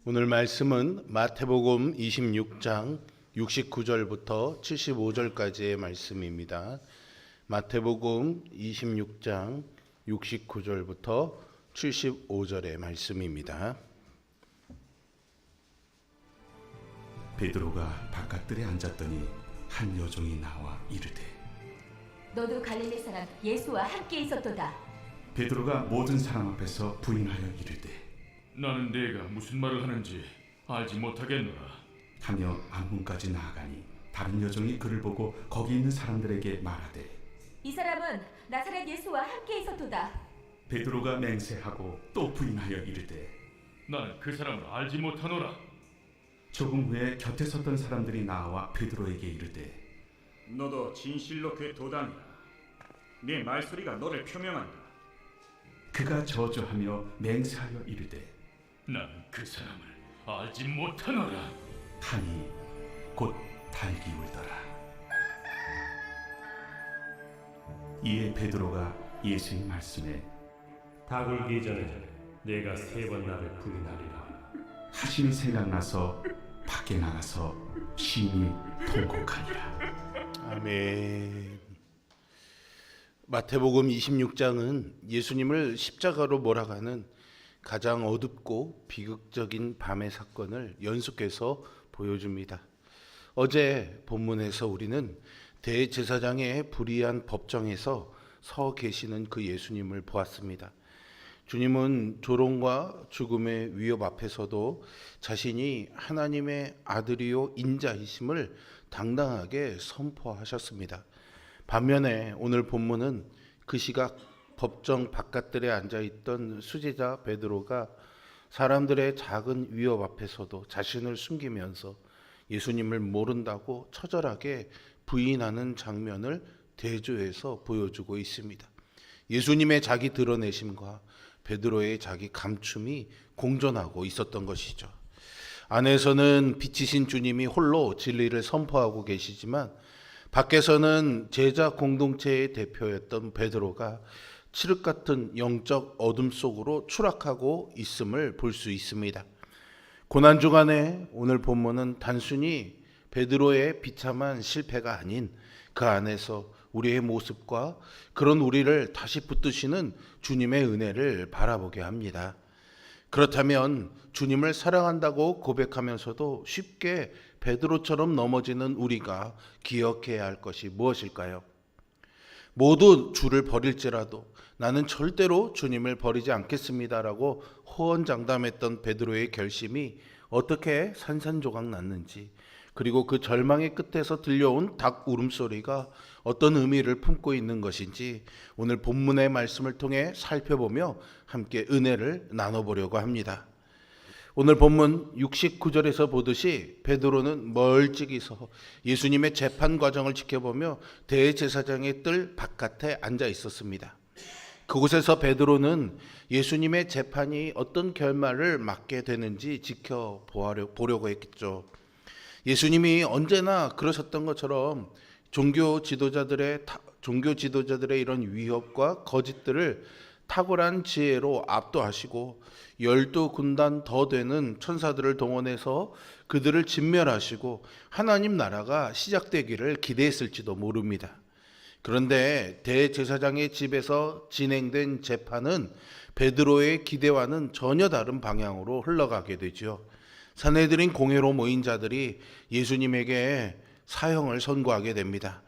오늘 말씀은 마태복음 26장 69절부터 75절까지의 말씀입니다. 마태복음 26장 69절부터 75절의 말씀입니다. 베드로가 바깥들에 앉았더니 한 여종이 나와 이르되 너도 갈릴리 사람 예수와 함께 있었도다. 베드로가 모든 사람 앞에서 부인하여 이르되 나는 네가 무슨 말을 하는지 알지 못하겠노라 하며 안문까지 나아가니 다른 여종이 그를 보고 거기 있는 사람들에게 말하되 이 사람은 나사렛 예수와 함께 있었도다. 베드로가 맹세하고 또 부인하여 이르되 나는 그 사람을 알지 못하노라. 조금 후에 곁에 섰던 사람들이 나와 베드로에게 이르되 너도 진실로 그 도단이라. 네 말소리가 너를 표명한다. 그가 저주하며 맹세하여 이르되 나는 그 사람을 알지 못하노라. 하니 곧 달기 울더라. 이에 베드로가 예수의 말씀에 닭 울기 전에 내가 3번 나를 부인하리라 하심이 생각나서 밖에 나가서 심히 통곡하니라. 아멘. 마태복음 26장은 예수님을 십자가로 몰아가는 가장 어둡고 비극적인 밤의 사건을 연속해서 보여줍니다. 어제 본문에서 우리는 대제사장의 불의한 법정에서 서 계시는 그 예수님을 보았습니다. 주님은 조롱과 죽음의 위협 앞에서도 자신이 하나님의 아들이요 인자이심을 당당하게 선포하셨습니다. 반면에 오늘 본문은 그 시각 법정 바깥들에 앉아있던 수제자 베드로가 사람들의 작은 위협 앞에서도 자신을 숨기면서 예수님을 모른다고 처절하게 부인하는 장면을 대조해서 보여주고 있습니다. 예수님의 자기 드러내심과 베드로의 자기 감춤이 공존하고 있었던 것이죠. 안에서는 빛이신 주님이 홀로 진리를 선포하고 계시지만 밖에서는 제자 공동체의 대표였던 베드로가 칠흑 같은 영적 어둠 속으로 추락하고 있음을 볼 수 있습니다. 고난 주간에 오늘 본문은 단순히 베드로의 비참한 실패가 아닌 그 안에서 우리의 모습과 그런 우리를 다시 붙드시는 주님의 은혜를 바라보게 합니다. 그렇다면 주님을 사랑한다고 고백하면서도 쉽게 베드로처럼 넘어지는 우리가 기억해야 할 것이 무엇일까요? 모두 주를 버릴지라도 나는 절대로 주님을 버리지 않겠습니다라고 호언장담했던 베드로의 결심이 어떻게 산산조각 났는지, 그리고 그 절망의 끝에서 들려온 닭 울음소리가 어떤 의미를 품고 있는 것인지 오늘 본문의 말씀을 통해 살펴보며 함께 은혜를 나눠보려고 합니다. 오늘 본문 69절에서 보듯이 베드로는 멀찍이 서 예수님의 재판 과정을 지켜보며 대제사장의 뜰 바깥에 앉아 있었습니다. 그곳에서 베드로는 예수님의 재판이 어떤 결말을 맞게 되는지 지켜보려고 했겠죠. 예수님이 언제나 그러셨던 것처럼 종교 지도자들의 이런 위협과 거짓들을 탁월한 지혜로 압도하시고 12군단 더 되는 천사들을 동원해서 그들을 진멸하시고 하나님 나라가 시작되기를 기대했을지도 모릅니다. 그런데 대제사장의 집에서 진행된 재판은 베드로의 기대와는 전혀 다른 방향으로 흘러가게 되죠. 산헤드린 공회로 모인 자들이 예수님에게 사형을 선고하게 됩니다.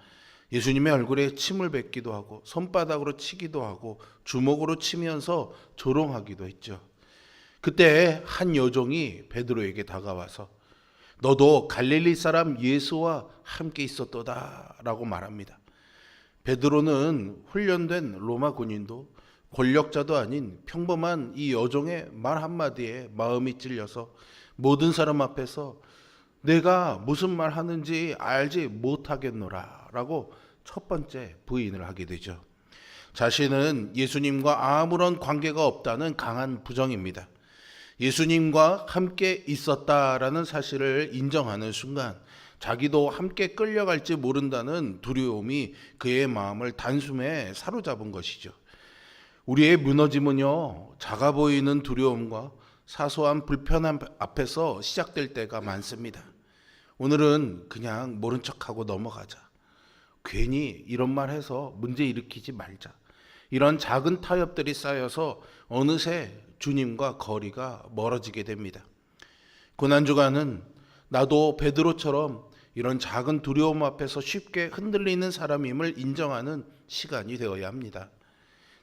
예수님의 얼굴에 침을 뱉기도 하고 손바닥으로 치기도 하고 주먹으로 치면서 조롱하기도 했죠. 그때 한 여종이 베드로에게 다가와서 너도 갈릴리 사람 예수와 함께 있었도다 라고 말합니다. 베드로는 훈련된 로마 군인도 권력자도 아닌 평범한 이 여종의 말 한마디에 마음이 찔려서 모든 사람 앞에서 내가 무슨 말 하는지 알지 못하겠노라 라고 첫 번째 부인을 하게 되죠. 자신은 예수님과 아무런 관계가 없다는 강한 부정입니다. 예수님과 함께 있었다라는 사실을 인정하는 순간 자기도 함께 끌려갈지 모른다는 두려움이 그의 마음을 단숨에 사로잡은 것이죠. 우리의 무너짐은요, 작아 보이는 두려움과 사소한 불편함 앞에서 시작될 때가 많습니다. 오늘은 그냥 모른 척하고 넘어가자. 괜히 이런 말 해서 문제 일으키지 말자. 이런 작은 타협들이 쌓여서 어느새 주님과 거리가 멀어지게 됩니다. 고난주간은 나도 베드로처럼 이런 작은 두려움 앞에서 쉽게 흔들리는 사람임을 인정하는 시간이 되어야 합니다.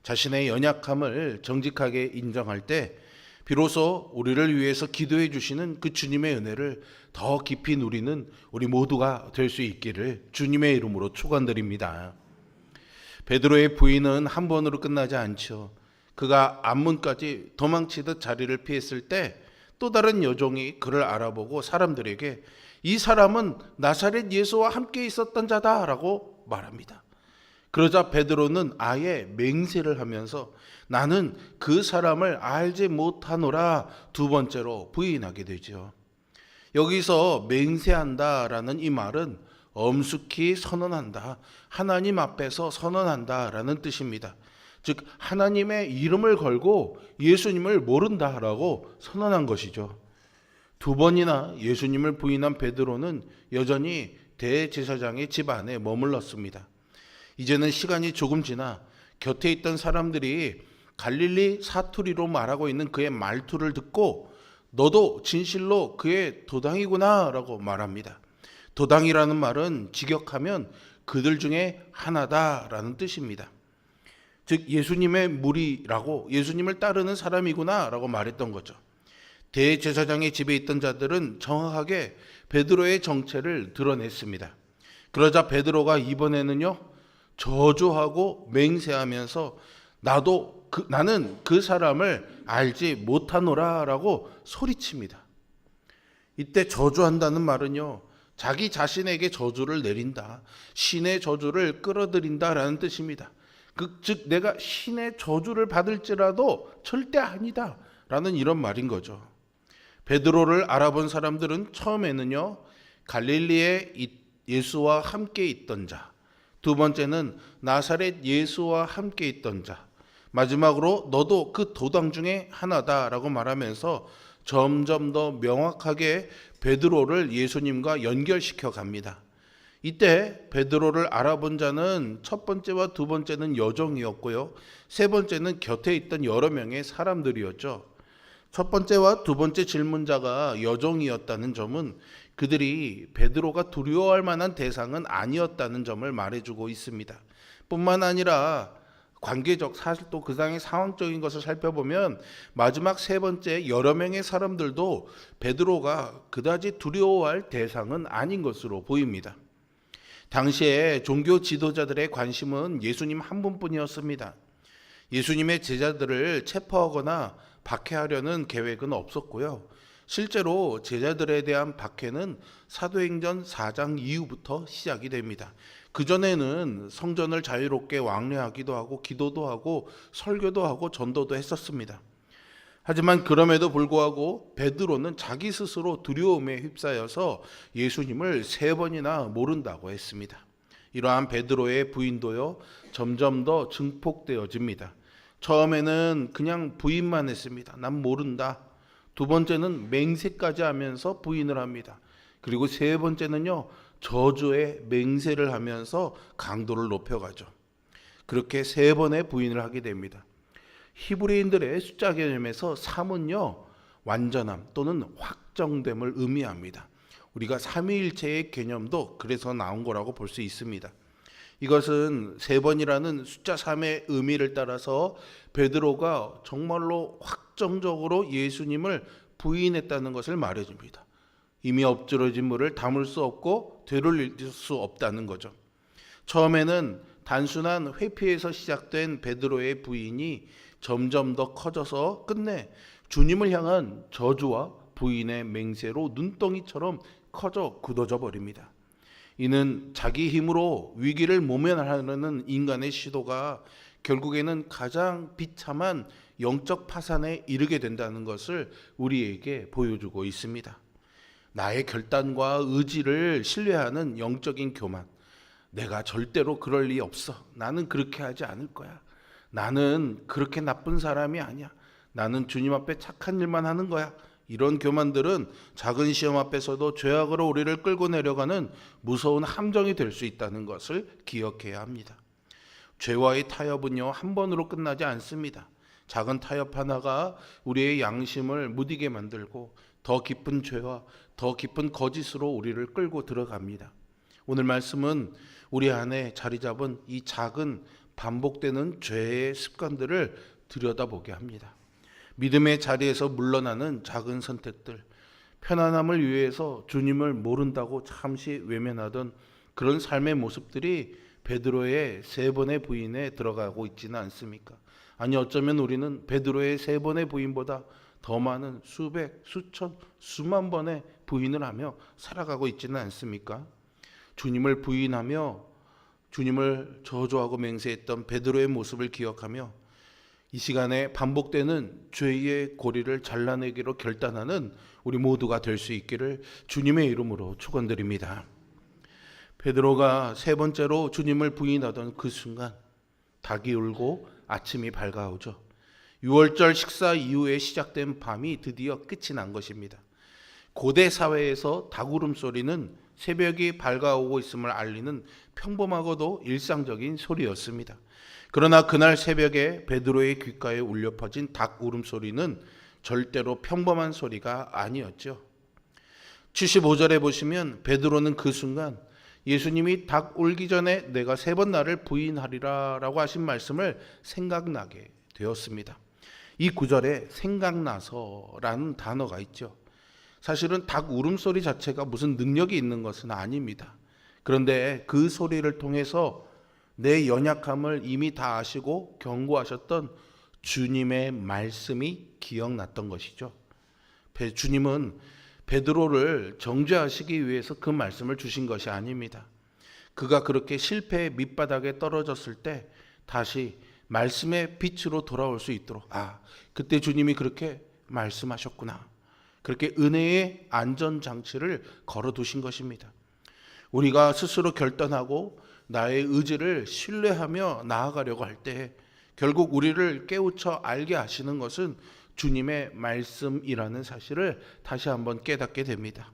자신의 연약함을 정직하게 인정할 때 비로소 우리를 위해서 기도해 주시는 그 주님의 은혜를 더 깊이 누리는 우리 모두가 될 수 있기를 주님의 이름으로 축원드립니다. 베드로의 부인은 한 번으로 끝나지 않죠. 그가 앞문까지 도망치듯 자리를 피했을 때 또 다른 여종이 그를 알아보고 사람들에게 이 사람은 나사렛 예수와 함께 있었던 자다라고 말합니다. 그러자 베드로는 아예 맹세를 하면서 나는 그 사람을 알지 못하노라 두 번째로 부인하게 되죠. 여기서 맹세한다라는 이 말은 엄숙히 선언한다, 하나님 앞에서 선언한다라는 뜻입니다. 즉 하나님의 이름을 걸고 예수님을 모른다라고 선언한 것이죠. 두 번이나 예수님을 부인한 베드로는 여전히 대제사장의 집 안에 머물렀습니다. 이제는 시간이 조금 지나 곁에 있던 사람들이 갈릴리 사투리로 말하고 있는 그의 말투를 듣고 너도 진실로 그의 도당이구나 라고 말합니다. 도당이라는 말은 직역하면 그들 중에 하나다라는 뜻입니다. 즉 예수님의 무리라고 예수님을 따르는 사람이구나 라고 말했던 거죠. 대제사장의 집에 있던 자들은 정확하게 베드로의 정체를 드러냈습니다. 그러자 베드로가 이번에는요 저주하고 맹세하면서 나는 그 사람을 알지 못하노라 라고 소리칩니다. 이때 저주한다는 말은요 자기 자신에게 저주를 내린다, 신의 저주를 끌어들인다라는 뜻입니다. 즉 내가 신의 저주를 받을지라도 절대 아니다 라는 이런 말인 거죠. 베드로를 알아본 사람들은 처음에는요 갈릴리에 예수와 함께 있던 자, 두 번째는 나사렛 예수와 함께 있던 자, 마지막으로 너도 그 도당 중에 하나다라고 말하면서 점점 더 명확하게 베드로를 예수님과 연결시켜 갑니다. 이때 베드로를 알아본 자는 첫 번째와 두 번째는 여종이었고요, 세 번째는 곁에 있던 여러 명의 사람들이었죠. 첫 번째와 두 번째 질문자가 여종이었다는 점은 그들이 베드로가 두려워할 만한 대상은 아니었다는 점을 말해주고 있습니다. 뿐만 아니라 관계적, 사실 또 그 당의 상황적인 것을 살펴보면 마지막 세 번째 여러 명의 사람들도 베드로가 그다지 두려워할 대상은 아닌 것으로 보입니다. 당시에 종교 지도자들의 관심은 예수님 한 분뿐이었습니다. 예수님의 제자들을 체포하거나 박해하려는 계획은 없었고요. 실제로 제자들에 대한 박해는 사도행전 4장 이후부터 시작이 됩니다. 그전에는 성전을 자유롭게 왕래하기도 하고 기도도 하고 설교도 하고 전도도 했었습니다. 하지만 그럼에도 불구하고 베드로는 자기 스스로 두려움에 휩싸여서 예수님을 3번이나 모른다고 했습니다. 이러한 베드로의 부인도요 점점 더 증폭되어집니다. 처음에는 그냥 부인만 했습니다. 난 모른다. 두 번째는 맹세까지 하면서 부인을 합니다. 그리고 세 번째는요 저주의 맹세를 하면서 강도를 높여가죠. 그렇게 3번의 부인을 하게 됩니다. 히브리인들의 숫자 개념에서 3은요 완전함 또는 확정됨을 의미합니다. 우리가 삼위일체의 개념도 그래서 나온 거라고 볼 수 있습니다. 이것은 3번이라는 숫자 3의 의미를 따라서 베드로가 정말로 확정적으로 예수님을 부인했다는 것을 말해줍니다. 이미 엎질러진 물을 담을 수 없고 되돌릴 수 없다는 거죠. 처음에는 단순한 회피에서 시작된 베드로의 부인이 점점 더 커져서 끝내 주님을 향한 저주와 부인의 맹세로 눈덩이처럼 커져 굳어져 버립니다. 이는 자기 힘으로 위기를 모면하려는 인간의 시도가 결국에는 가장 비참한 영적 파산에 이르게 된다는 것을 우리에게 보여주고 있습니다. 나의 결단과 의지를 신뢰하는 영적인 교만. 내가 절대로 그럴 리 없어. 나는 그렇게 하지 않을 거야. 나는 그렇게 나쁜 사람이 아니야. 나는 주님 앞에 착한 일만 하는 거야. 이런 교만들은 작은 시험 앞에서도 죄악으로 우리를 끌고 내려가는 무서운 함정이 될 수 있다는 것을 기억해야 합니다. 죄와의 타협은요, 한 번으로 끝나지 않습니다. 작은 타협 하나가 우리의 양심을 무디게 만들고 더 깊은 죄와 더 깊은 거짓으로 우리를 끌고 들어갑니다. 오늘 말씀은 우리 안에 자리 잡은 이 작은 반복되는 죄의 습관들을 들여다보게 합니다. 믿음의 자리에서 물러나는 작은 선택들, 편안함을 위해서 주님을 모른다고 잠시 외면하던 그런 삶의 모습들이 베드로의 3번의 부인에 들어가고 있지는 않습니까? 아니, 어쩌면 우리는 베드로의 3번의 부인보다 더 많은 수백, 수천, 수만 번의 부인을 하며 살아가고 있지는 않습니까? 주님을 부인하며 주님을 저주하고 맹세했던 베드로의 모습을 기억하며 이 시간에 반복되는 죄의 고리를 잘라내기로 결단하는 우리 모두가 될 수 있기를 주님의 이름으로 축원드립니다. 베드로가 3번째로 주님을 부인하던 그 순간 닭이 울고 아침이 밝아오죠. 6월절 식사 이후에 시작된 밤이 드디어 끝이 난 것입니다. 고대 사회에서 닭 울음소리는 새벽이 밝아오고 있음을 알리는 평범하고도 일상적인 소리였습니다. 그러나 그날 새벽에 베드로의 귓가에 울려 퍼진 닭 울음소리는 절대로 평범한 소리가 아니었죠. 75절에 보시면 베드로는 그 순간 예수님이 닭 울기 전에 내가 3번 나를 부인하리라 라고 하신 말씀을 생각나게 되었습니다. 이 구절에 생각나서라는 단어가 있죠. 사실은 닭 울음소리 자체가 무슨 능력이 있는 것은 아닙니다. 그런데 그 소리를 통해서 내 연약함을 이미 다 아시고 경고하셨던 주님의 말씀이 기억났던 것이죠. 주님은 베드로를 정죄하시기 위해서 그 말씀을 주신 것이 아닙니다. 그가 그렇게 실패의 밑바닥에 떨어졌을 때 다시 말씀의 빛으로 돌아올 수 있도록, 그때 주님이 그렇게 말씀하셨구나, 그렇게 은혜의 안전장치를 걸어두신 것입니다. 우리가 스스로 결단하고 나의 의지를 신뢰하며 나아가려고 할 때 결국 우리를 깨우쳐 알게 하시는 것은 주님의 말씀이라는 사실을 다시 한번 깨닫게 됩니다.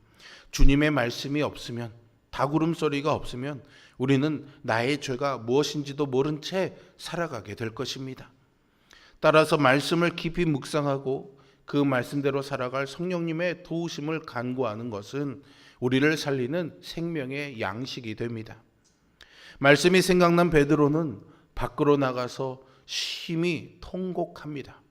주님의 말씀이 없으면, 닭 울음소리가 없으면 우리는 나의 죄가 무엇인지도 모른 채 살아가게 될 것입니다. 따라서 말씀을 깊이 묵상하고 그 말씀대로 살아갈 성령님의 도우심을 간구하는 것은 우리를 살리는 생명의 양식이 됩니다. 말씀이 생각난 베드로는 밖으로 나가서 심히 통곡합니다.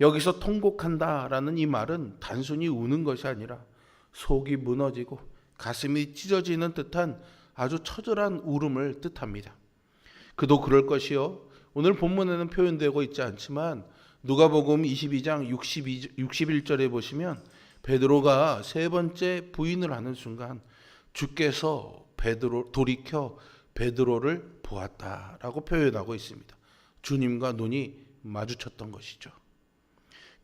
여기서 통곡한다라는 이 말은 단순히 우는 것이 아니라 속이 무너지고 가슴이 찢어지는 듯한 아주 처절한 울음을 뜻합니다. 그도 그럴 것이요, 오늘 본문에는 표현되고 있지 않지만 누가복음 22장 61절에 보시면 베드로가 3번째 부인을 하는 순간 주께서 돌이켜 베드로를 보았다라고 표현하고 있습니다. 주님과 눈이 마주쳤던 것이죠.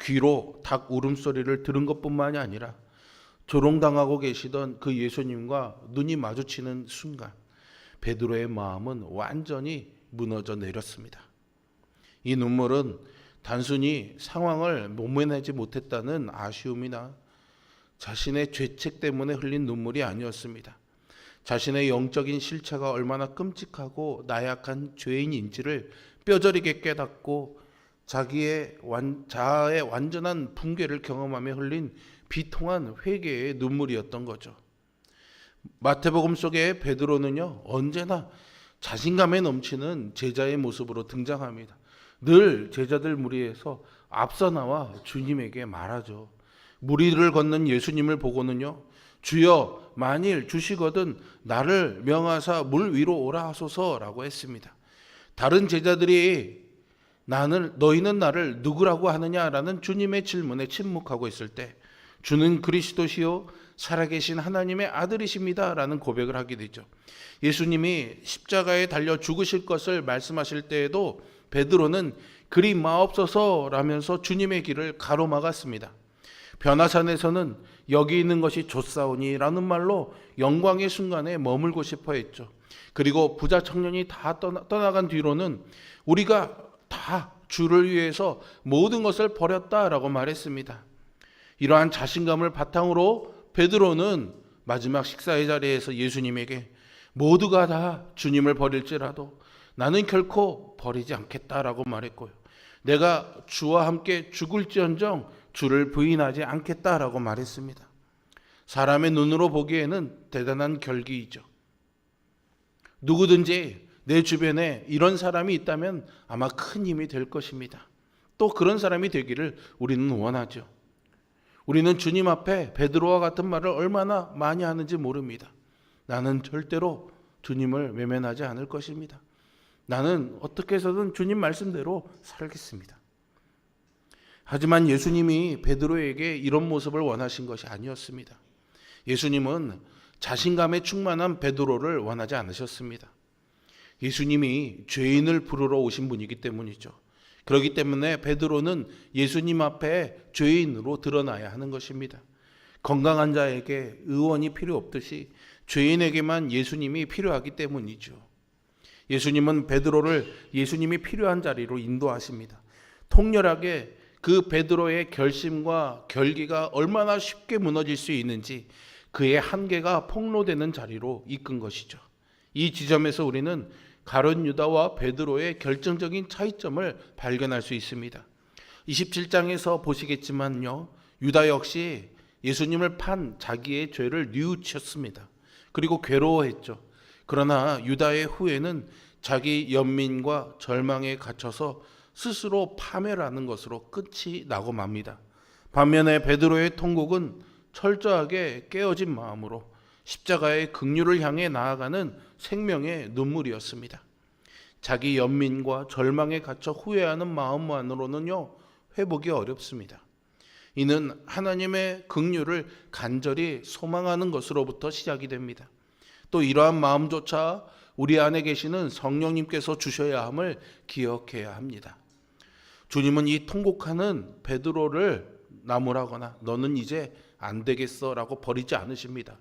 귀로 닭 울음소리를 들은 것뿐만이 아니라 조롱당하고 계시던 그 예수님과 눈이 마주치는 순간 베드로의 마음은 완전히 무너져 내렸습니다. 이 눈물은 단순히 상황을 모면하지 못했다는 아쉬움이나 자신의 죄책 때문에 흘린 눈물이 아니었습니다. 자신의 영적인 실체가 얼마나 끔찍하고 나약한 죄인인지를 뼈저리게 깨닫고 자아의 완전한 붕괴를 경험하며 흘린 비통한 회개의 눈물이었던 거죠. 마태복음 속에 베드로는요, 언제나 자신감에 넘치는 제자의 모습으로 등장합니다. 늘 제자들 무리에서 앞서 나와 주님에게 말하죠. 무리를 걷는 예수님을 보고는요, 주여 만일 주시거든 나를 명하사 물 위로 오라 하소서라고 했습니다. 다른 제자들이 너희는 나를 누구라고 하느냐라는 주님의 질문에 침묵하고 있을 때 주는 그리스도시요 살아계신 하나님의 아들이십니다 라는 고백을 하게 되죠. 예수님이 십자가에 달려 죽으실 것을 말씀하실 때에도 베드로는 그리 마옵소서 라면서 주님의 길을 가로막았습니다. 변화산에서는 여기 있는 것이 좋사오니 라는 말로 영광의 순간에 머물고 싶어 했죠. 그리고 부자 청년이 다 떠나간 뒤로는 우리가 다 주를 위해서 모든 것을 버렸다라고 말했습니다. 이러한 자신감을 바탕으로 베드로는 마지막 식사의 자리에서 예수님에게 모두가 다 주님을 버릴지라도 나는 결코 버리지 않겠다라고 말했고요. 내가 주와 함께 죽을지언정 주를 부인하지 않겠다라고 말했습니다. 사람의 눈으로 보기에는 대단한 결기이죠. 누구든지 내 주변에 이런 사람이 있다면 아마 큰 힘이 될 것입니다. 또 그런 사람이 되기를 우리는 원하죠. 우리는 주님 앞에 베드로와 같은 말을 얼마나 많이 하는지 모릅니다. 나는 절대로 주님을 외면하지 않을 것입니다. 나는 어떻게 해서든 주님 말씀대로 살겠습니다. 하지만 예수님이 베드로에게 이런 모습을 원하신 것이 아니었습니다. 예수님은 자신감에 충만한 베드로를 원하지 않으셨습니다. 예수님이 죄인을 부르러 오신 분이기 때문이죠. 그렇기 때문에 베드로는 예수님 앞에 죄인으로 드러나야 하는 것입니다. 건강한 자에게 의원이 필요 없듯이 죄인에게만 예수님이 필요하기 때문이죠. 예수님은 베드로를 예수님이 필요한 자리로 인도하십니다. 통렬하게 그 베드로의 결심과 결기가 얼마나 쉽게 무너질 수 있는지 그의 한계가 폭로되는 자리로 이끈 것이죠. 이 지점에서 우리는 가룟 유다와 베드로의 결정적인 차이점을 발견할 수 있습니다. 27장에서 보시겠지만요, 유다 역시 예수님을 판 자기의 죄를 뉘우쳤습니다. 그리고 괴로워했죠. 그러나 유다의 후회는 자기 연민과 절망에 갇혀서 스스로 파멸하는 것으로 끝이 나고 맙니다. 반면에 베드로의 통곡은 철저하게 깨어진 마음으로 십자가의 긍휼을 향해 나아가는 생명의 눈물이었습니다. 자기 연민과 절망에 갇혀 후회하는 마음만으로는요, 회복이 어렵습니다. 이는 하나님의 긍휼을 간절히 소망하는 것으로부터 시작이 됩니다. 또 이러한 마음조차 우리 안에 계시는 성령님께서 주셔야 함을 기억해야 합니다. 주님은 이 통곡하는 베드로를 나무라거나 너는 이제 안 되겠어라고 버리지 않으십니다.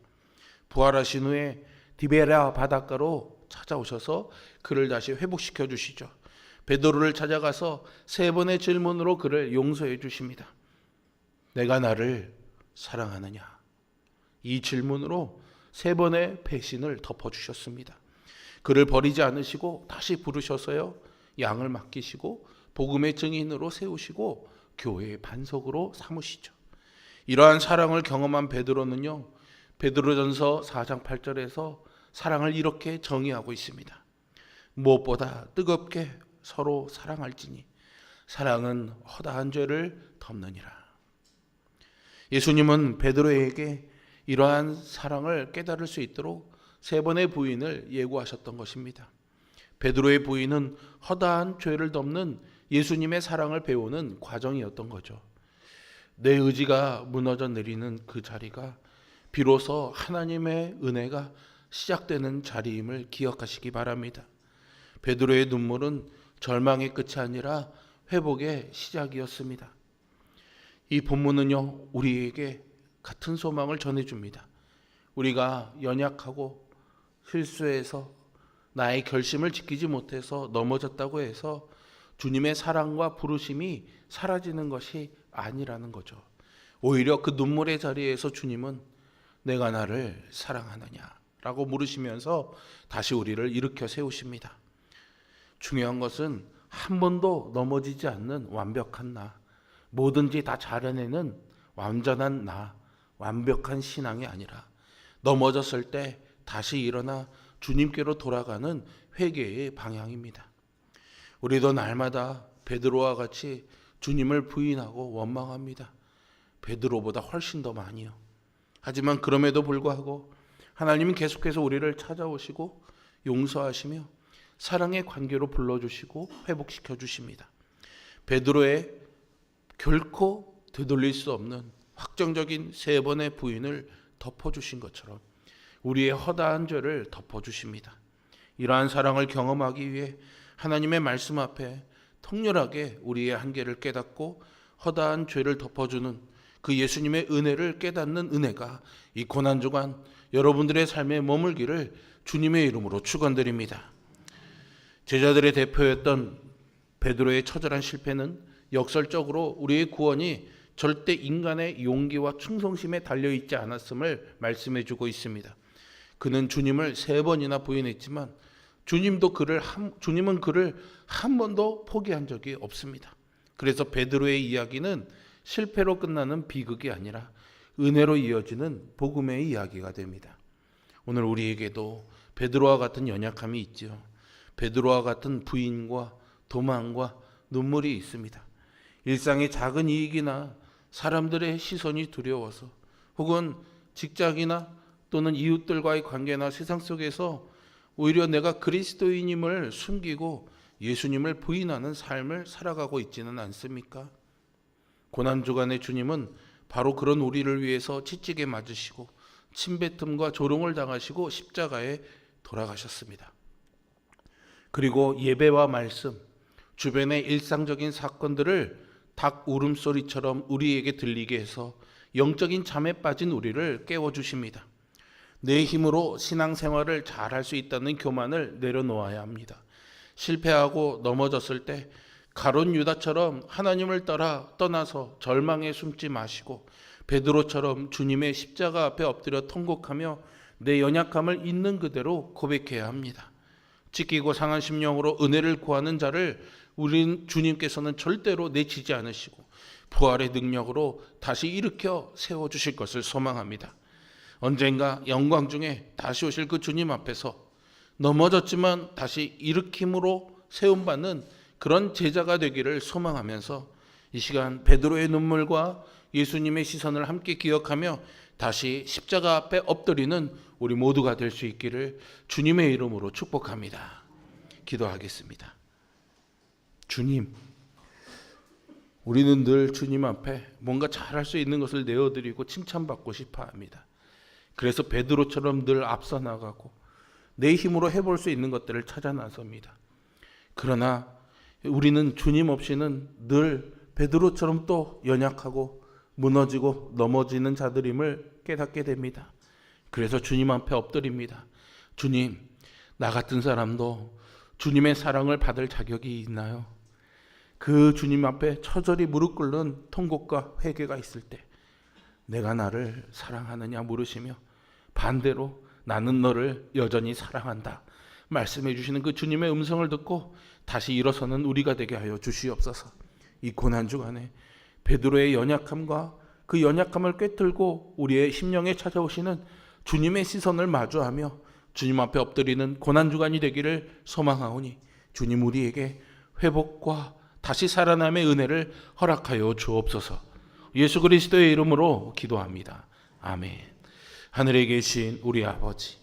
부활하신 후에 디베랴 바닷가로 찾아오셔서 그를 다시 회복시켜 주시죠. 베드로를 찾아가서 3번의 질문으로 그를 용서해 주십니다. 내가 나를 사랑하느냐? 이 질문으로 3번의 배신을 덮어주셨습니다. 그를 버리지 않으시고 다시 부르셔서요, 양을 맡기시고 복음의 증인으로 세우시고 교회의 반석으로 삼으시죠. 이러한 사랑을 경험한 베드로는요, 베드로전서 4장 8절에서 사랑을 이렇게 정의하고 있습니다. 무엇보다 뜨겁게 서로 사랑할지니 사랑은 허다한 죄를 덮느니라. 예수님은 베드로에게 이러한 사랑을 깨달을 수 있도록 3번의 부인을 예고하셨던 것입니다. 베드로의 부인은 허다한 죄를 덮는 예수님의 사랑을 배우는 과정이었던 거죠. 내 의지가 무너져 내리는 그 자리가 비로소 하나님의 은혜가 시작되는 자리임을 기억하시기 바랍니다. 베드로의 눈물은 절망의 끝이 아니라 회복의 시작이었습니다. 이 본문은요, 우리에게 같은 소망을 전해줍니다. 우리가 연약하고 실수해서 나의 결심을 지키지 못해서 넘어졌다고 해서 주님의 사랑과 부르심이 사라지는 것이 아니라는 거죠. 오히려 그 눈물의 자리에서 주님은 내가 나를 사랑하느냐 라고 물으시면서 다시 우리를 일으켜 세우십니다. 중요한 것은 한 번도 넘어지지 않는 완벽한 나, 뭐든지 다 잘해내는 완전한 나, 완벽한 신앙이 아니라 넘어졌을 때 다시 일어나 주님께로 돌아가는 회개의 방향입니다. 우리도 날마다 베드로와 같이 주님을 부인하고 원망합니다. 베드로보다 훨씬 더 많이요. 하지만 그럼에도 불구하고 하나님은 계속해서 우리를 찾아오시고 용서하시며 사랑의 관계로 불러주시고 회복시켜 주십니다. 베드로의 결코 되돌릴 수 없는 확정적인 3번의 부인을 덮어주신 것처럼 우리의 허다한 죄를 덮어주십니다. 이러한 사랑을 경험하기 위해 하나님의 말씀 앞에 통렬하게 우리의 한계를 깨닫고 허다한 죄를 덮어주는 그 예수님의 은혜를 깨닫는 은혜가 이 고난주간 여러분들의 삶에 머물기를 주님의 이름으로 축원드립니다. 제자들의 대표였던 베드로의 처절한 실패는 역설적으로 우리의 구원이 절대 인간의 용기와 충성심에 달려있지 않았음을 말씀해주고 있습니다. 그는 주님을 3번이나 부인했지만 주님은 그를 한 번도 포기한 적이 없습니다. 그래서 베드로의 이야기는 실패로 끝나는 비극이 아니라 은혜로 이어지는 복음의 이야기가 됩니다. 오늘 우리에게도 베드로와 같은 연약함이 있지요. 베드로와 같은 부인과 도망과 눈물이 있습니다. 일상의 작은 이익이나 사람들의 시선이 두려워서 혹은 직장이나 또는 이웃들과의 관계나 세상 속에서 오히려 내가 그리스도인임을 숨기고 예수님을 부인하는 삶을 살아가고 있지는 않습니까? 고난주간의 주님은 바로 그런 우리를 위해서 채찍에 맞으시고 침뱉음과 조롱을 당하시고 십자가에 돌아가셨습니다. 그리고 예배와 말씀, 주변의 일상적인 사건들을 닭 울음소리처럼 우리에게 들리게 해서 영적인 잠에 빠진 우리를 깨워주십니다. 내 힘으로 신앙생활을 잘할 수 있다는 교만을 내려놓아야 합니다. 실패하고 넘어졌을 때 가룟 유다처럼 하나님을 떠나서 절망에 숨지 마시고 베드로처럼 주님의 십자가 앞에 엎드려 통곡하며 내 연약함을 있는 그대로 고백해야 합니다. 찢기고 상한 심령으로 은혜를 구하는 자를 우린 주님께서는 절대로 내치지 않으시고 부활의 능력으로 다시 일으켜 세워주실 것을 소망합니다. 언젠가 영광 중에 다시 오실 그 주님 앞에서 넘어졌지만 다시 일으킴으로 세움받는 그런 제자가 되기를 소망하면서 이 시간 베드로의 눈물과 예수님의 시선을 함께 기억하며 다시 십자가 앞에 엎드리는 우리 모두가 될 수 있기를 주님의 이름으로 축복합니다. 기도하겠습니다. 주님, 우리는 늘 주님 앞에 뭔가 잘할 수 있는 것을 내어드리고 칭찬받고 싶어 합니다. 그래서 베드로처럼 늘 앞서 나가고 내 힘으로 해볼 수 있는 것들을 찾아 나섭니다. 그러나 우리는 주님 없이는 늘 베드로처럼 또 연약하고 무너지고 넘어지는 자들임을 깨닫게 됩니다. 그래서 주님 앞에 엎드립니다. 주님, 나 같은 사람도 주님의 사랑을 받을 자격이 있나요? 그 주님 앞에 처절히 무릎 꿇는 통곡과 회개가 있을 때 내가 나를 사랑하느냐 물으시며 반대로 나는 너를 여전히 사랑한다 말씀해 주시는 그 주님의 음성을 듣고 다시 일어서는 우리가 되게 하여 주시옵소서. 이 고난주간에 베드로의 연약함과 그 연약함을 꿰뚫고 우리의 심령에 찾아오시는 주님의 시선을 마주하며 주님 앞에 엎드리는 고난주간이 되기를 소망하오니 주님 우리에게 회복과 다시 살아남의 은혜를 허락하여 주옵소서. 예수 그리스도의 이름으로 기도합니다. 아멘. 하늘에 계신 우리 아버지,